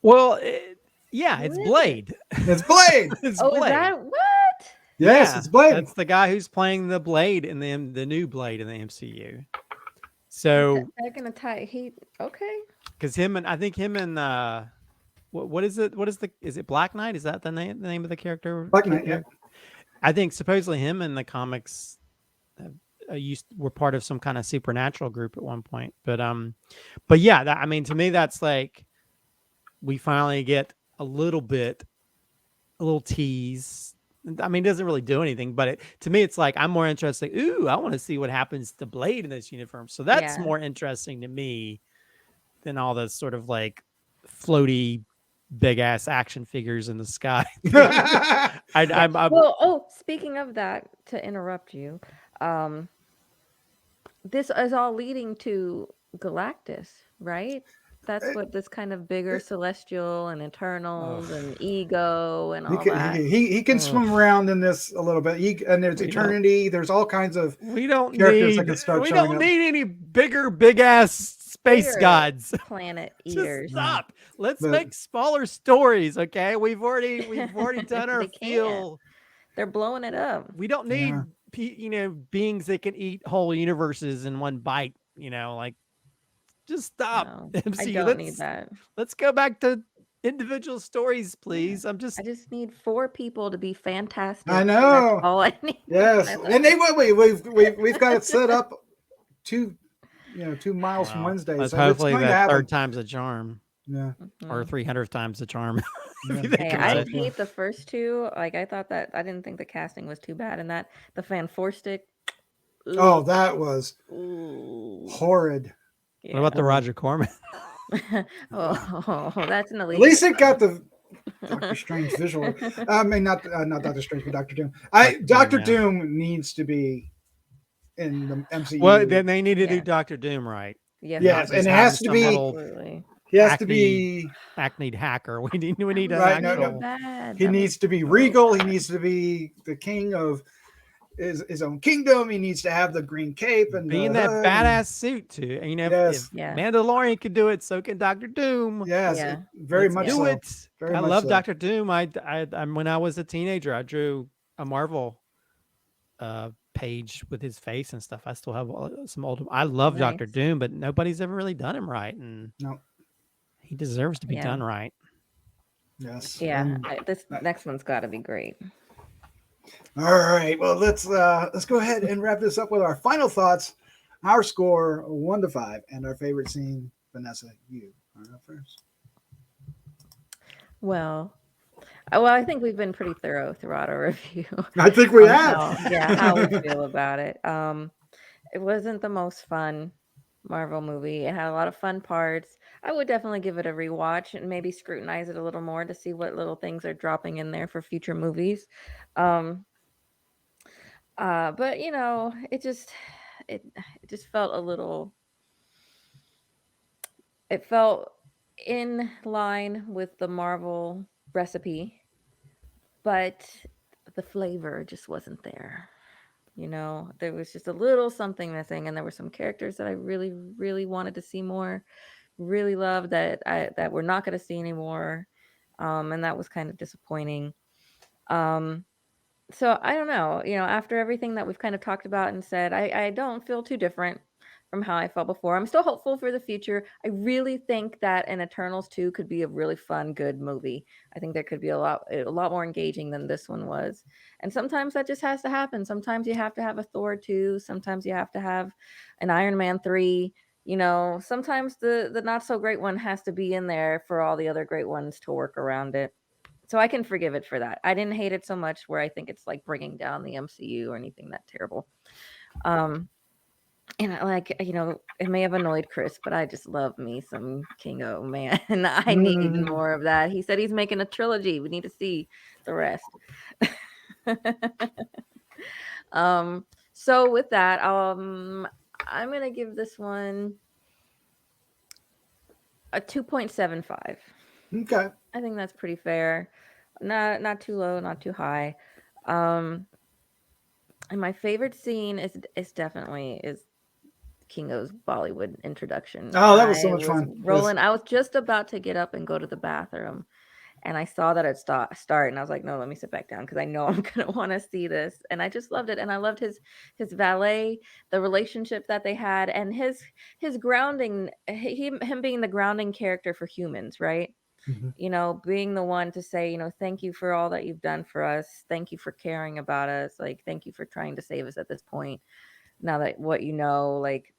Well, it's Blade. It's Blade. It's Oh, Blade. is that what? Yes, it's Blade. That's the guy who's playing the Blade in the new Blade in the MCU. So they're gonna tie. Okay. Because I think him and what is it? Is it Black Knight? Is that the name of the character? Black Knight. Yeah. I think supposedly him in the comics were part of some kind of supernatural group at one point. But yeah, to me that's like we finally get a little tease. I mean, it doesn't really do anything, but to me, it's like I'm more interested. Ooh, I want to see what happens to Blade in this uniform. So that's more interesting to me than all the sort of like floaty, big ass action figures in the sky. Speaking of that, to interrupt you, this is all leading to Galactus, right? That's what this kind of bigger celestial and Eternals and ego and all that. He can swim around in this a little bit. And there's Eternity. There's all kinds of characters that can start showing up. We don't need any big ass space gods. Planet eaters. Just stop. Let's make smaller stories, okay? We've already done our feel. They're blowing it up. We don't need beings that can eat whole universes in one bite. Like. Just stop. No, MCU. I don't need that. Let's go back to individual stories, please. I just need 4 people to be fantastic. I know. That's all I need. Yes, and we've got it set up 2 miles from Wednesday. So hopefully that third time's a charm. Yeah, or 300th time's a charm. I hate the first 2. Like I didn't think the casting was too bad in that. The Fan 4 stick. Ooh. Oh, that was horrid. What about the Roger Corman? That's an elite. At least it got the Doctor Strange visual. I mean, not Doctor Strange, but Doctor Doom. Doctor Doom needs to be in the MCU. Well, then they need to do Doctor Doom right. Yes, and it has to be. He has to be hackneyed hacker. We need an actual. No. He needs to be regal. He needs to be the king of his own kingdom. He needs to have the green cape and be in that badass suit too. And if Mandalorian can do it, so can Doctor Doom. Yes, very much do so. it. I love Doctor Doom. I when I was a teenager, I drew a Marvel page with his face and stuff. I still have some old. I love Doctor Doom, but nobody's ever really done him right, and he deserves to be done right. Yes. Yeah. This next one's got to be great. All right. Well, let's go ahead and wrap this up with our final thoughts. Our score 1 to 5, and our favorite scene. Vanessa, you are up first. Well, I think we've been pretty thorough throughout our review. I think we have. How we feel about it. It wasn't the most fun Marvel movie. It had a lot of fun parts. I would definitely give it a rewatch and maybe scrutinize it a little more to see what little things are dropping in there for future movies. But it just felt a little. It felt in line with the Marvel recipe, but the flavor just wasn't there. There was just a little something missing, and there were some characters that I really, really wanted to see more, really loved that we're not going to see anymore, and that was kind of disappointing. So I don't know. After everything that we've kind of talked about and said, I don't feel too different from how I felt before. I'm still hopeful for the future. I really think that an Eternals 2 could be a really fun, good movie. I think there could be a lot more engaging than this one was. And sometimes that just has to happen. Sometimes you have to have a Thor 2. Sometimes you have to have an Iron Man 3. Sometimes the not so great one has to be in there for all the other great ones to work around it. So I can forgive it for that. I didn't hate it so much where I think it's like bringing down the MCU or anything that terrible. And it may have annoyed Chris, but I just love me some Kingo, man. I need more of that. He said he's making a trilogy. We need to see the rest. So with that, I'm gonna give this one A 2.75. Okay. I think that's pretty fair. Not too low, not too high. And my favorite scene is definitely Kingo's Bollywood introduction. Oh, that was so I much was fun. rolling. I was just about to get up and go to the bathroom, and I saw that it start, and I was like, no, let me sit back down because I know I'm gonna want to see this. And I just loved it, and I loved his valet, the relationship that they had, and his grounding, him being the grounding character for humans, right? Mhm. You know, being the one to say, you know, thank you for all that you've done for us. Thank you for caring about us. Like, thank you for trying to save us at this point. Now that what you know, like,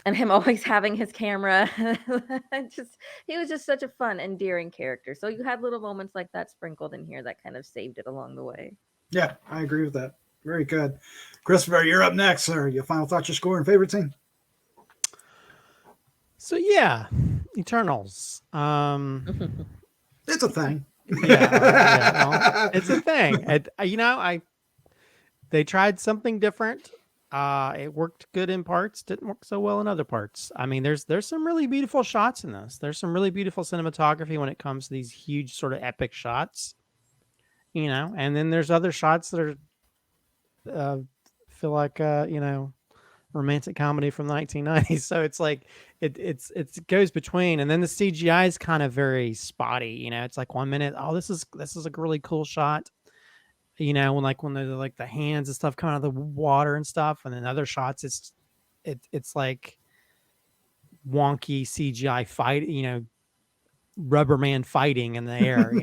and him always having his camera. Just he was just such a fun, endearing character. So you had little moments like that sprinkled in here that kind of saved it along the way. Yeah, I agree with that. Very good. Christopher, you're up next, sir. Your final thoughts, your score, and favorite scene? So yeah, Eternals. It's a thing. Well, it's a thing. They tried something different. It worked good in parts, didn't work so well in other parts. I mean, there's some really beautiful shots in this. There's some really beautiful cinematography when it comes to these huge sort of epic shots. And then there's other shots that are feel like romantic comedy from the 1990s. So it's like it goes between, and then the CGI is kind of very spotty. It's like 1 minute, oh, this is a really cool shot. When the hands and stuff come out of the water and stuff, and then other shots, it's like wonky CGI fight, rubber man fighting in the air,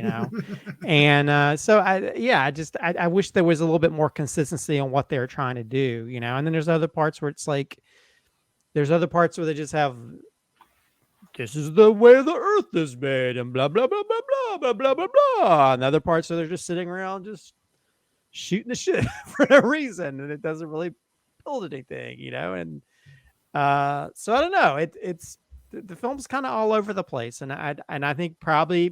and so I wish there was a little bit more consistency on what they're trying to do, and then there's other parts where it's like there's other parts where they just have this is the way the earth is made and blah blah blah blah blah blah blah blah blah, and other parts where they're just sitting around just shooting the shit for no reason, and it doesn't really build anything, and so I don't know, it's the film's kind of all over the place, and I think probably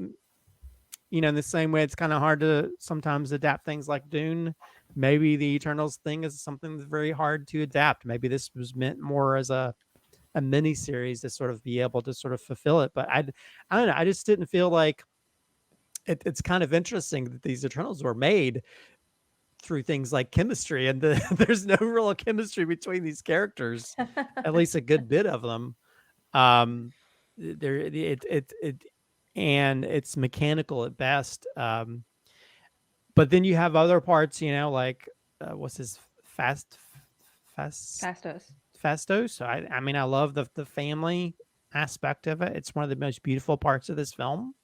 in the same way it's kind of hard to sometimes adapt things like Dune. Maybe the Eternals thing is something that's very hard to adapt. Maybe this was meant more as a mini series to sort of be able to sort of fulfill it, but I don't know, I just didn't feel like it's kind of interesting that these Eternals were made through things like chemistry, and there's no real chemistry between these characters, at least a good bit of them. There and it's mechanical at best. But then you have other parts, like what's his Fastos. I mean, I love the family aspect of it. It's one of the most beautiful parts of this film,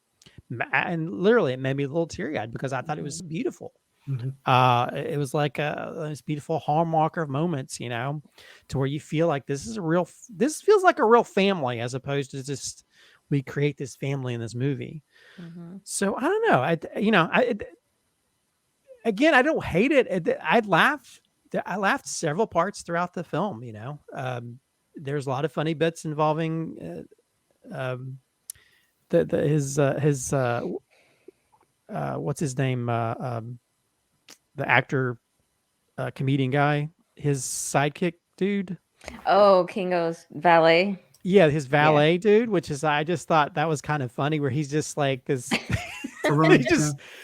and literally it made me a little teary-eyed because I thought it was beautiful. Mm-hmm. It was like this beautiful hallmark of moments, to where you feel like this feels like a real family, as opposed to just we create this family in this movie. Mm-hmm. So I don't know. Again, I don't hate it. I laughed several parts throughout the film. There's a lot of funny bits involving his what's his name, the actor, comedian guy, his sidekick dude. Oh, Kingo's valet. Yeah, his valet dude, which is, I just thought that was kind of funny, where he's just like this.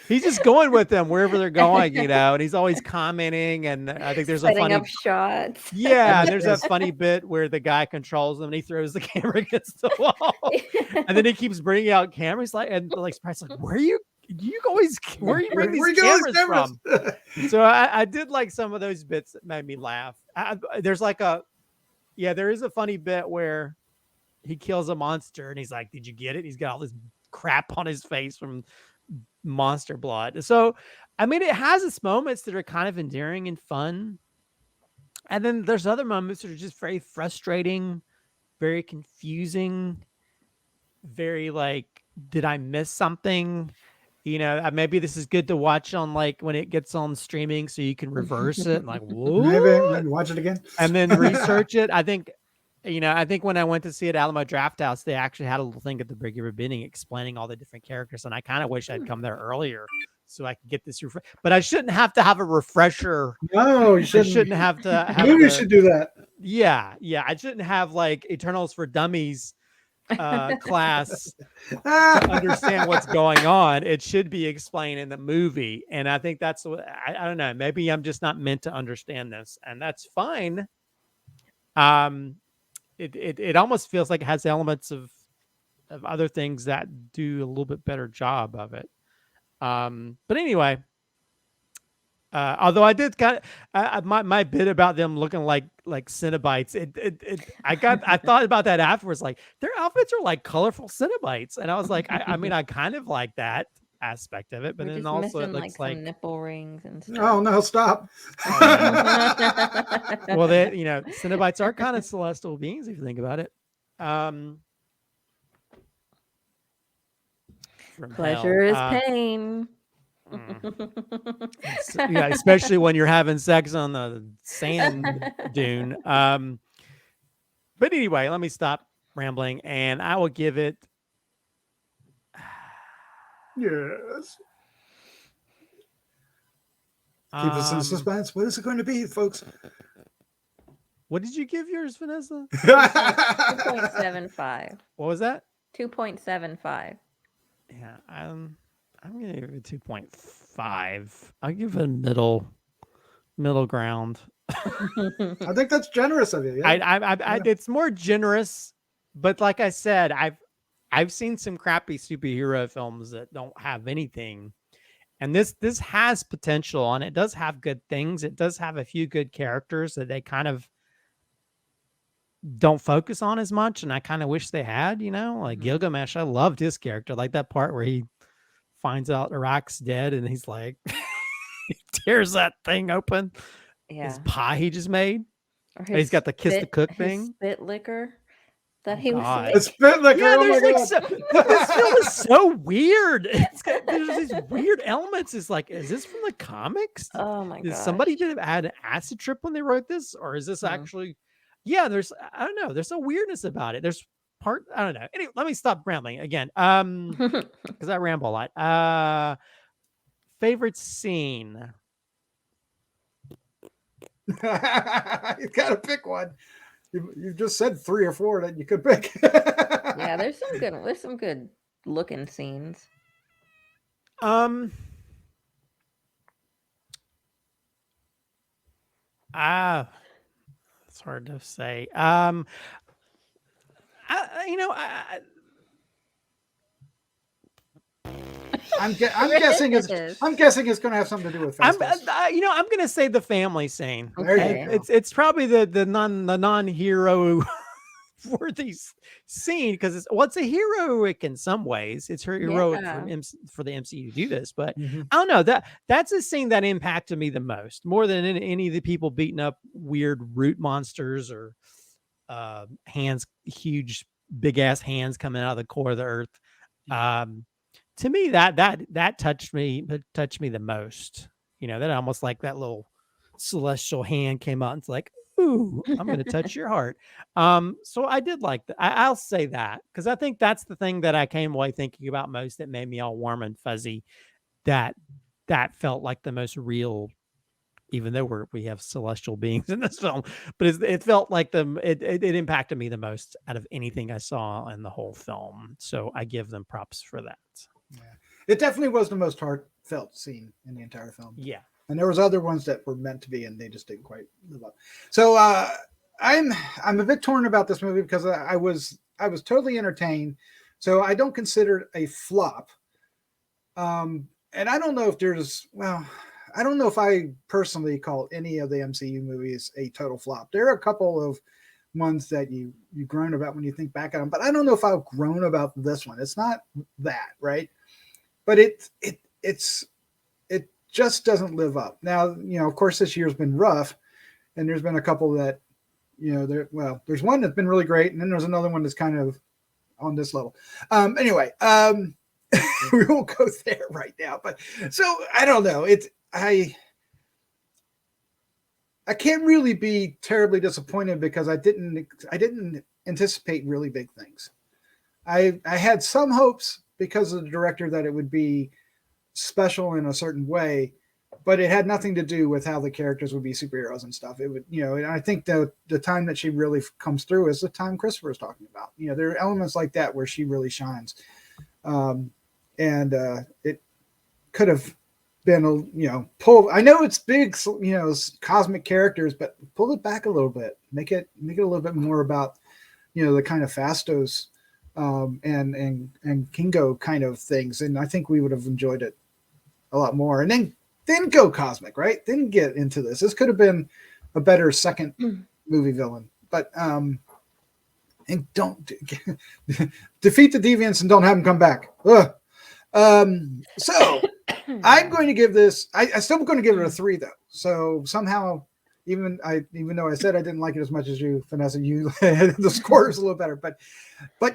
he's just going with them wherever they're going, and he's always commenting. And I think there's setting a funny up shots. Yeah, there's that funny bit where the guy controls them and he throws the camera against the wall, and then he keeps bringing out cameras and Sprite's like, where are you bring these cameras from? So I did like some of those bits that made me laugh. There is a funny bit where he kills a monster and he's like, did you get it? He's got all this crap on his face from monster blood. So I mean, it has its moments that are kind of endearing and fun, and then there's other moments that are just very frustrating, very confusing, very like, did I miss something? Maybe this is good to watch on like when it gets on streaming, so you can reverse it and like, whoa, maybe watch it again and then research it. I think when I went to see it at Alamo Drafthouse, they actually had a little thing at the beginning explaining all the different characters, and I kind of wish I'd come there earlier so I could get this. But I shouldn't have to have a refresher. No, you shouldn't. I shouldn't have to. Movies should do that. Yeah. I shouldn't have like Eternals for Dummies class to understand what's going on. It should be explained in the movie. And I think that's what I don't know. Maybe I'm just not meant to understand this, and that's fine. It almost feels like it has elements of other things that do a little bit better job of it. But anyway, although I did kind of my bit about them looking like Cenobites, I thought about that afterwards. Like their outfits are like colorful Cenobites, and I was like, I mean, I kind of like that aspect of it, but We're then just also it missing looks some nipple rings and stuff. Oh no, stop. Well, they Cenobites are kind of celestial beings if you think about it. From Pleasure is hell. pain. Yeah, especially when you're having sex on the sand dune. But anyway, let me stop rambling, and I will give it. Yes. Keep us in suspense. What is it going to be, folks? What did you give yours, Vanessa? 2.75. What was that? 2.75. Yeah, I'm gonna give it 2.5. I'll give it a middle ground. I think that's generous of you. Yeah. It's more generous, but like I said, I've seen some crappy superhero films that don't have anything, and this has potential, and it does have good things. It does have a few good characters that they kind of don't focus on as much, and I kind of wish they had. Like Gilgamesh, I loved his character, like that part where he finds out Iraq's dead, and he's like, he tears that thing open. Yeah. His pie he just made. Or He's got the kiss the cook thing. Spit liquor that he was God. It's spit liquor. Yeah, oh there's my like God. this film is so weird. There's these weird elements. It's like, is this from the comics? Oh my god! Did somebody had an acid trip when they wrote this, or is this actually? Yeah, I don't know. There's a weirdness about it. There's I don't know. Anyway, let me stop rambling again. Because I ramble a lot. Favorite scene. You gotta pick one. You just said 3 or 4 that you could pick. Yeah, there's some good looking scenes. It's hard to say. I'm guessing it's going to have something to do with festivals. I'm going to say the family scene. Okay. It's probably the non-hero worthy scene, because it's a heroic in some ways. It's heroic for the MCU to do this, but I don't know, that's a scene that impacted me the most, more than any of the people beating up weird root monsters or huge big ass hands coming out of the core of the earth. To me, that touched me the most. That almost like that little celestial hand came out and it's like, ooh, I'm going to touch your heart. So I did like that. I'll say that, because I think that's the thing that I came away thinking about most, that made me all warm and fuzzy. That felt like the most real, even though we have celestial beings in this film, but it felt like it impacted me the most out of anything I saw in the whole film. So I give them props for that. Yeah. It definitely was the most heartfelt scene in the entire film. Yeah. And there was other ones that were meant to be, and they just didn't quite live up. So I'm a bit torn about this movie, because I was totally entertained. So I don't consider it a flop. And I don't know if I personally call any of the MCU movies a total flop. There are a couple of ones that you groan about when you think back at them, but I don't know if I've grown about this one. It's not that, right? But it just doesn't live up. Now, of course, this year's been rough, and there's been a couple that, there's one that's been really great, and then there's another one that's kind of on this level. Anyway, we won't go there right now, but so I don't know. I can't really be terribly disappointed, because I didn't anticipate really big things. I had some hopes because of the director that it would be special in a certain way, but it had nothing to do with how the characters would be superheroes and stuff. It would, and I think the time that she really comes through is the time Christopher is talking about. There are elements like that where she really shines. And it could have been pull. I know it's big, cosmic characters, but pull it back a little bit. Make it a little bit more about, the kind of Fastos and Kingo kind of things. And I think we would have enjoyed it a lot more. And then go cosmic, right? Then get into this. This could have been a better second movie villain, but and don't defeat the deviants and don't have them come back. Ugh. So I'm going to give this. I still going to give it a 3 though. So somehow, even though I said I didn't like it as much as you, Vanessa, the score is a little better. But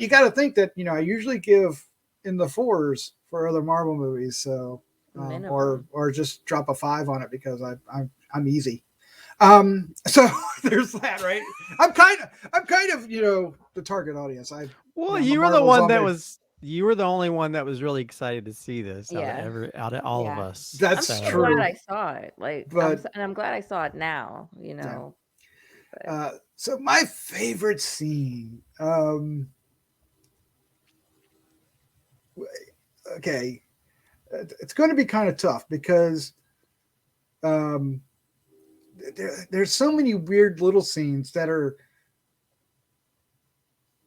you got to think that I usually give in the 4s for other Marvel movies. So or just drop a 5 on it because I'm easy. So there's that, right? I'm kind of the target audience. You were the one that was. You were the only one that was really excited to see this out of all of us. That's true. I'm glad I saw it. I'm glad I saw it now. So my favorite scene. Okay, it's going to be kind of tough because there's so many weird little scenes that are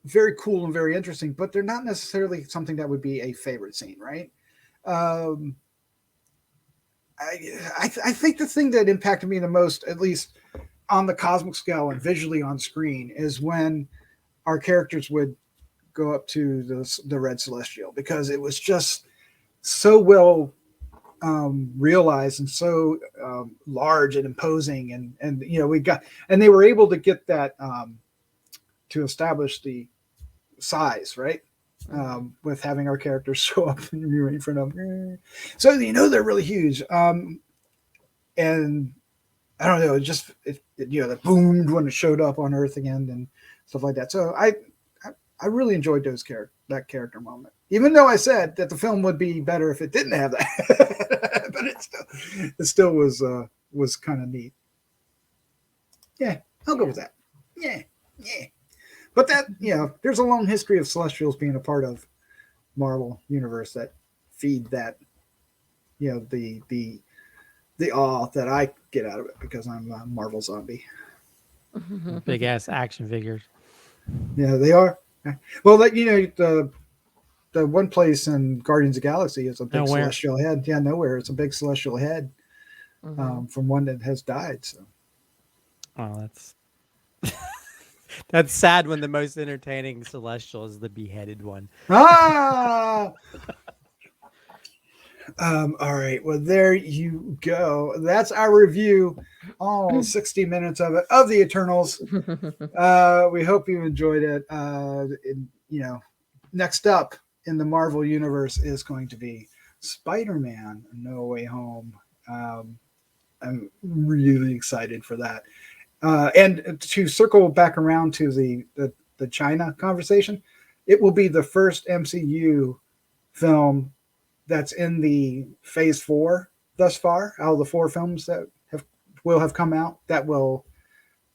very cool and very interesting, but they're not necessarily something that would be a favorite scene, right? I think the thing that impacted me the most, at least on the cosmic scale and visually on screen, is when our characters would go up to the Red Celestial, because it was just so well realized and so large and imposing, and they were able to get that to establish the size, right? With having our characters show up and you're in front of them. So they're really huge. And I don't know, it that boomed when it showed up on Earth again and stuff like that. So I really enjoyed that character moment. Even though I said that the film would be better if it didn't have that. But it still was kind of neat. Yeah, I'll go with that. Yeah. But there's a long history of Celestials being a part of Marvel universe that feed that, the awe that I get out of it because I'm a Marvel zombie. Big ass action figures. Yeah, they are. Well, the one place in Guardians of the Galaxy is a big celestial head. Yeah, nowhere. It's a big celestial head from one that has died. So. Oh, that's. That's sad when the most entertaining Celestial is the beheaded one. Ah! All right. Well, there you go. That's our review. All 60 minutes of it, of the Eternals. We hope you enjoyed it. Next up in the Marvel universe is going to be Spider-Man: No Way Home. I'm really excited for that. And to circle back around to the China conversation, it will be the first MCU film that's in the phase 4 thus far, out of the 4 films that will have come out, that will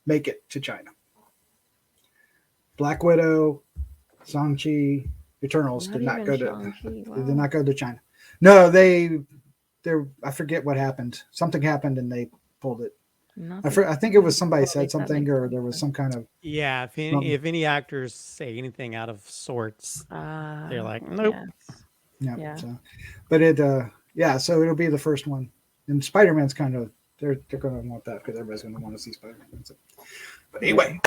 make it to China. Black Widow, Shang-Chi, Eternals did not go to China. No, I forget what happened. Something happened and they pulled it. I think it was somebody said something, or there was some kind of if any actors say anything out of sorts, they're like, nope. Yeah. So, but so it'll be the first one, and Spider-Man's kind of they're going to want that because everybody's going to want to see Spider-Man. So, but anyway,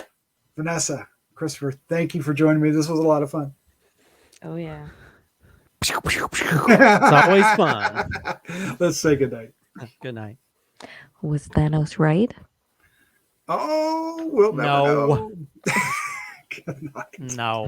Vanessa, Christopher, thank you for joining me. This was a lot of fun. Oh yeah, it's always fun. Let's say good night. Good night. Was Thanos right? Oh, we'll never know. Good night. No.